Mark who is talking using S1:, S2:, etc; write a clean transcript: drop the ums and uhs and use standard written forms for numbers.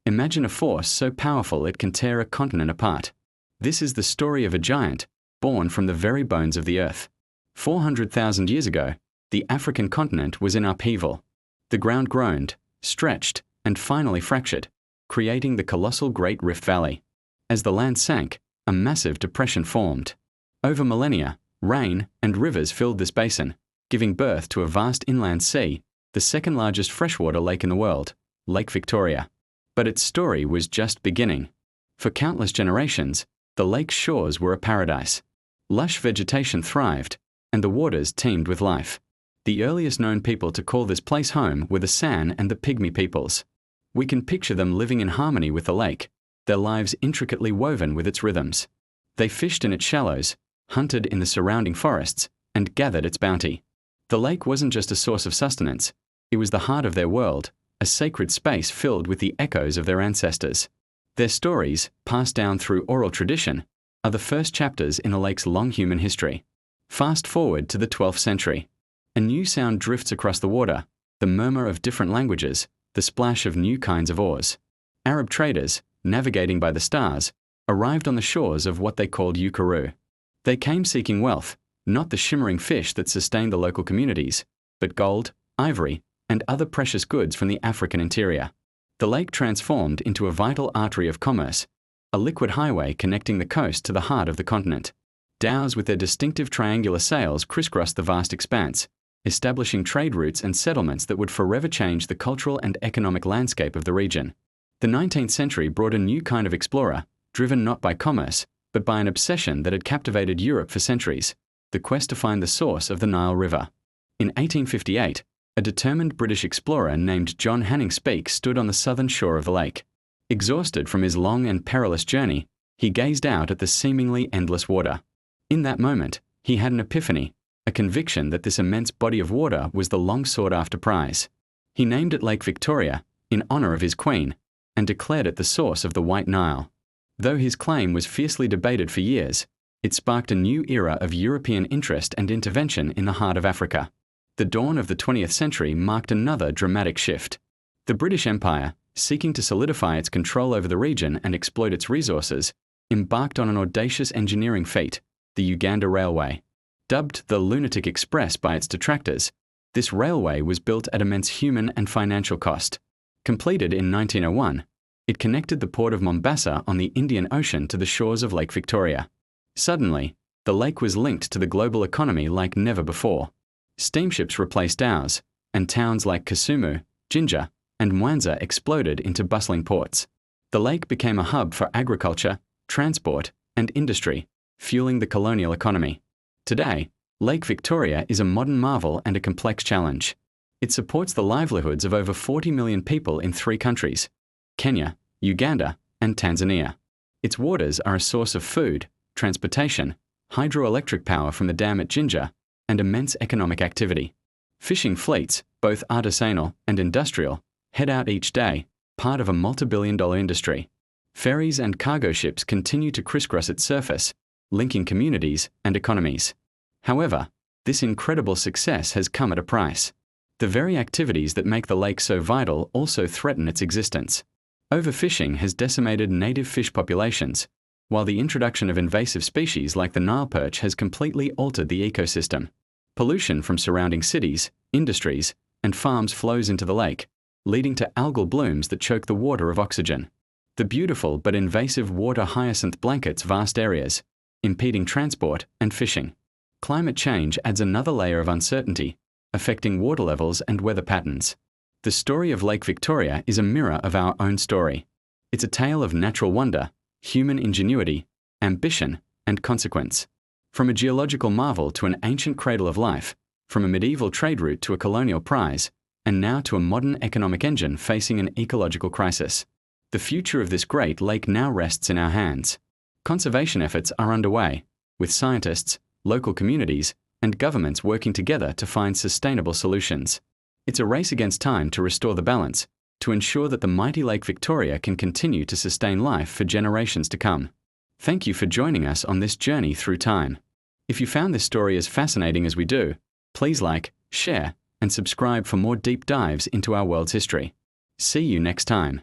S1: Imagine a force so powerful it can tear a continent apart. This is the story of a giant, born from the very bones of the earth. 400,000 years ago, the African continent was in upheaval. The ground groaned, stretched, and finally fractured, creating the colossal Great Rift Valley. As the land sank, a massive depression formed. Over millennia, rain and rivers filled this basin, giving birth to a vast inland sea, the second largest freshwater lake in the world, Lake Victoria. But its story was just beginning. For countless generations, the lake's shores were a paradise. Lush vegetation thrived, and the waters teemed with life. The earliest known people to call this place home were the San and the Pygmy peoples. We can picture them living in harmony with the lake, their lives intricately woven with its rhythms. They fished in its shallows, hunted in the surrounding forests, and gathered its bounty. The lake wasn't just a source of sustenance, it was the heart of their world, a sacred space filled with the echoes of their ancestors. Their stories, passed down through oral tradition, are the first chapters in the lake's long human history. Fast forward to the 12th century. A new sound drifts across the water, the murmur of different languages, the splash of new kinds of oars. Arab traders, navigating by the stars, arrived on the shores of what they called Ukaru. They came seeking wealth, not the shimmering fish that sustained the local communities, but gold, ivory, and other precious goods from the African interior. The lake transformed into a vital artery of commerce, a liquid highway connecting the coast to the heart of the continent. Dhows with their distinctive triangular sails crisscrossed the vast expanse, establishing trade routes and settlements that would forever change the cultural and economic landscape of the region. The 19th century brought a new kind of explorer, driven not by commerce, but by an obsession that had captivated Europe for centuries, the quest to find the source of the Nile River. In 1858, a determined British explorer named John Hanning Speke stood on the southern shore of the lake. Exhausted from his long and perilous journey, he gazed out at the seemingly endless water. In that moment, he had an epiphany, a conviction that this immense body of water was the long-sought-after prize. He named it Lake Victoria, in honor of his queen, and declared it the source of the White Nile. Though his claim was fiercely debated for years, it sparked a new era of European interest and intervention in the heart of Africa. The dawn of the 20th century marked another dramatic shift. The British Empire, seeking to solidify its control over the region and exploit its resources, embarked on an audacious engineering feat, the Uganda Railway. Dubbed the Lunatic Express by its detractors, this railway was built at immense human and financial cost. Completed in 1901, it connected the port of Mombasa on the Indian Ocean to the shores of Lake Victoria. Suddenly, the lake was linked to the global economy like never before. Steamships replaced dhows, and towns like Kisumu, Jinja, and Mwanza exploded into bustling ports. The lake became a hub for agriculture, transport, and industry, fueling the colonial economy. Today, Lake Victoria is a modern marvel and a complex challenge. It supports the livelihoods of over 40 million people in 3 countries: Kenya, Uganda, and Tanzania. Its waters are a source of food, transportation, hydroelectric power from the dam at Jinja, and immense economic activity. Fishing fleets, both artisanal and industrial, head out each day, part of a multi-billion-dollar industry. Ferries and cargo ships continue to crisscross its surface, linking communities and economies. However, this incredible success has come at a price. The very activities that make the lake so vital also threaten its existence. Overfishing has decimated native fish populations, while the introduction of invasive species like the Nile perch has completely altered the ecosystem. Pollution from surrounding cities, industries, and farms flows into the lake, leading to algal blooms that choke the water of oxygen. The beautiful but invasive water hyacinth blankets vast areas, impeding transport and fishing. Climate change adds another layer of uncertainty, affecting water levels and weather patterns. The story of Lake Victoria is a mirror of our own story. It's a tale of natural wonder, human ingenuity, ambition, and consequence. From a geological marvel to an ancient cradle of life, from a medieval trade route to a colonial prize, and now to a modern economic engine facing an ecological crisis. The future of this great lake now rests in our hands. Conservation efforts are underway, with scientists, local communities, and governments working together to find sustainable solutions. It's a race against time to restore the balance, to ensure that the mighty Lake Victoria can continue to sustain life for generations to come. Thank you for joining us on this journey through time. If you found this story as fascinating as we do, please like, share, and subscribe for more deep dives into our world's history. See you next time.